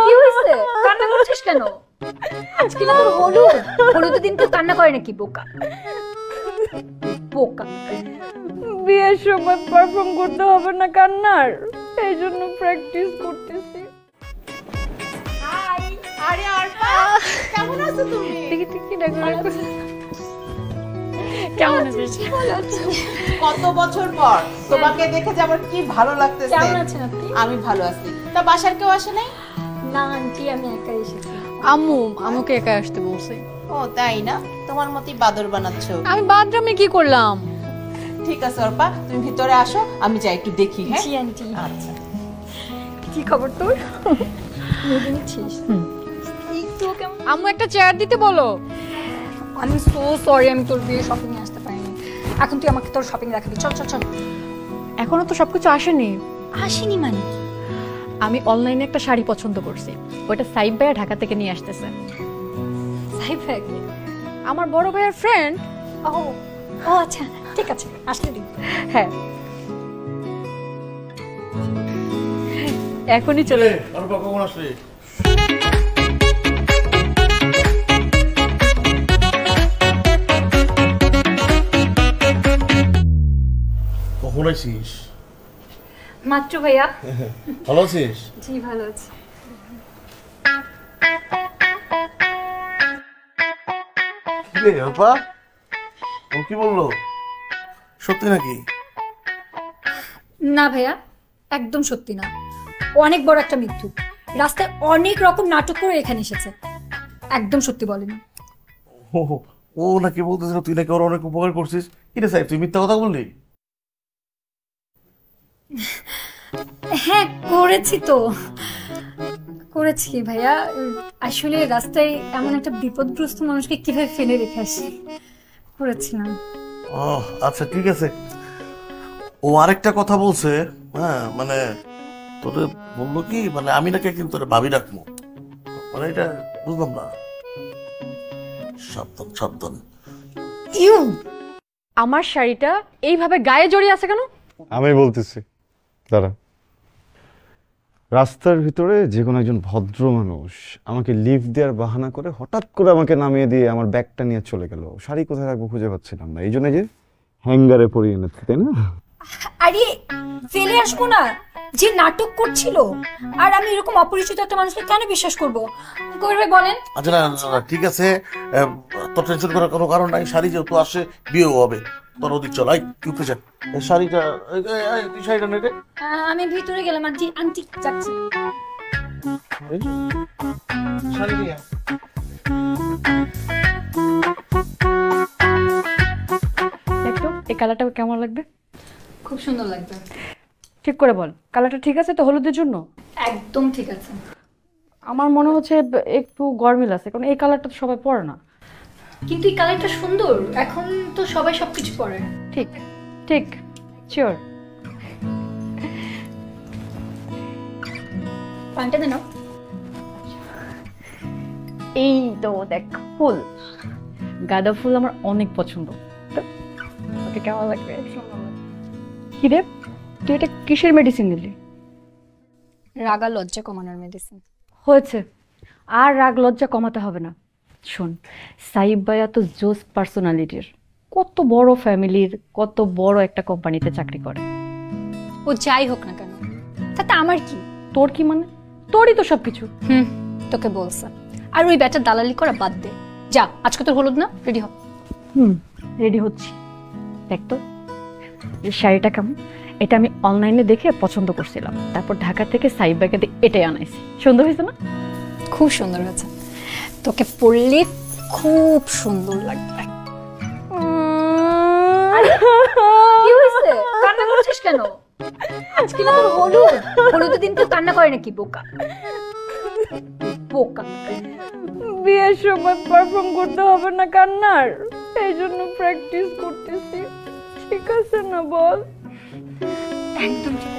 কি হয়েছে? কান্না করছিস কেন? আজকে না তোর হলুদ, হলুদের দিন কেউ কান্না করে নাকি? বোকা বোকা। বিয়ের সময় পারফর্ম করতে হবে না কান্নার, এই জন্য প্র্যাকটিস করতেছি। হাই, আরে আরফা, কেমন আছো তুমি? কেমন আছিস? ভালো আছি। কত বছর পর তোমাকে দেখে যে আমার কি ভালো লাগতেছে। কেমন আছেন আপনি? আমি ভালো আছি। তা বাসার কেউ আসে নাই? না আন্টি, আমি একাই এসেছি। আম্মু আমাকে একা আসতে বলছে। ও তাই না? তোমার মতই বাদর বানাচ্ছো। আমি বাথরুমে কি করলাম? ঠিক আছে অর্পা, তুমি ভিতরে আসো, আমি যাই একটু দেখি। হ্যাঁ জি আন্টি। আচ্ছা। কি খবর তোর? মুভি নিচ্ছিস? একটু কেমন? আম্মু একটা চেয়ার দিতে বলো। আমি সো সরি, আমি তোর বিয়ে শপিং এ আসতে পারিনি। এখন তুই আমাকে তোর শপিং দেখাবি। চল চল চল। এখনো তো সবকিছু আসেনি। আসেনি মানে? আমি অনলাইনে একটা শাড়ি পছন্দ করছি, ওটা সাইব ভাইয়া ঢাকা থেকে নিয়ে আসতেছে। সাইফ ভাই? আমার বড় ভাইয়ের ফ্রেন্ড। ও ও আচ্ছা, ঠিক আছে, আসলে দিন। হ্যাঁ, এখনই চলে। আর বাবা কখন আসলে? কখন আছিস? মাত্র ভাইয়া। ভালো আছিস? জি ভালো আছি। কি রে অপা, ও কি বললো? সত্যি নাকি? না ভাইয়া, একদম সত্যি না। অনেক বড় একটা মিথ্যু। রাস্তায় অনেক রকম নাটক করে এখানে এসেছে। একদম সত্যি বলেনি। ও নাকি বলতেছিল তুই নাকি ওর অনেক উপকার করছিস। কি রে সাহেব, তুই মিথ্যা কথা বললি? হ্যাঁ করেছি তো, করেছি ভাইয়া। আসলে রাস্তায় এমন একটা বিপদগ্রস্ত মানুষকে কিভাবে ফেলে রেখে আসি, করেছিলাম। ও আচ্ছা ঠিক আছে। ও আরেকটা কথা বলছে, হ্যাঁ মানে তোরে বললো কি, মানে আমি নাকি একদিন তোরে ভাবি রাখবো, মানে এটা বুঝলাম না। সাবধান সাবধান। ইউ, আমার শাড়িটা এইভাবে গায়ে জড়িয়ে আছে কেন? আমি বলতেছি, দাঁড়া। রাস্তার ভিতরে যে কোনো একজন ভদ্র মানুষ আমাকে লিফট দেওয়ার বাহানা করে হঠাৎ করে আমাকে নামিয়ে দিয়ে আমার ব্যাগটা নিয়ে চলে গেল। শাড়ি কোথায় রাখবো খুঁজে পাচ্ছিলাম না, এই জন্য যে হ্যাঙ্গারে পরিয়ে এনেছি, তাই না? আরে ফেলে আসবো না, যে নাটক করছিল। আর আমি এরকম অপরিচিত একটা মানুষকে কেন বিশ্বাস করবো? করবে বলেন। আচ্ছা না না, ঠিক আছে, তোর টেনশন করার কোনো কারণ নাই। শাড়ি যেহেতু আসে, বিয়েও হবে, তোর ওদিক চল। আই তুই পেছান শাড়িটা, তুই শাড়িটা নেটে। আমি ভিতরে গেলাম। আন্টি আন্টি যাচ্ছি। শাড়ি নিয়ে একটু এই কালারটা কেমন লাগবে? খুব সুন্দর লাগবে। ঠিক করে বল, কালারটা ঠিক আছে তো হলুদের জন্য? একদম ঠিক আছে। আমার মনে হচ্ছে একটু গরমিল আছে, কারণ এই কালারটা তো সবাই পরে না। কিন্তু এই কালারটা সুন্দর, এখন তো সবাই সবকিছু পরে। ঠিক ঠিক, শিওর। পানটা দেন। এই তো দেখ ফুল, গাঁদা ফুল আমার অনেক পছন্দ। ওকে কেমন লাগবে? কি রে, তুই এটা কিসের মেডিসিন নিলি? রাগা লজ্জা কমানোর মেডিসিন। হয়েছে, আর রাগ লজ্জা কমাতে হবে না। শোন, সাইব ভাইয়া তো জোস পার্সোনালিটির, কত বড় ফ্যামিলির, কত বড় একটা কোম্পানিতে চাকরি করে। ও যাই হোক না কেন, তাতে আমার কি? তোর কি মানে? তোরই তো সবকিছু। তোকে বলছে। আর ওই ব্যাটার দালালি করা বাদ দে। যা, আজকে তোর হলুদ না, রেডি হ। রেডি হচ্ছি। দেখ তো এই শাড়িটা কেমন, এটা আমি অনলাইনে দেখে পছন্দ করছিলাম, তারপর ঢাকা থেকে সাইব ভাইকে এটাই আনাইছি। সুন্দর হয়েছে না? খুব সুন্দর হয়েছে। তোকে পরলে খুব সুন্দর লাগবে। কি হয়েছে? কান্না করছিস কেন? আজকে না তোর হলুদ, হলুদের দিন কেউ কান্না করে নাকি? বোকা বোকা। বিয়ের সময় পারফর্ম করতে হবে না কান্নার, এই জন্য প্র্যাকটিস করতেছি। ঠিক আছে না বল? একদম ঠিক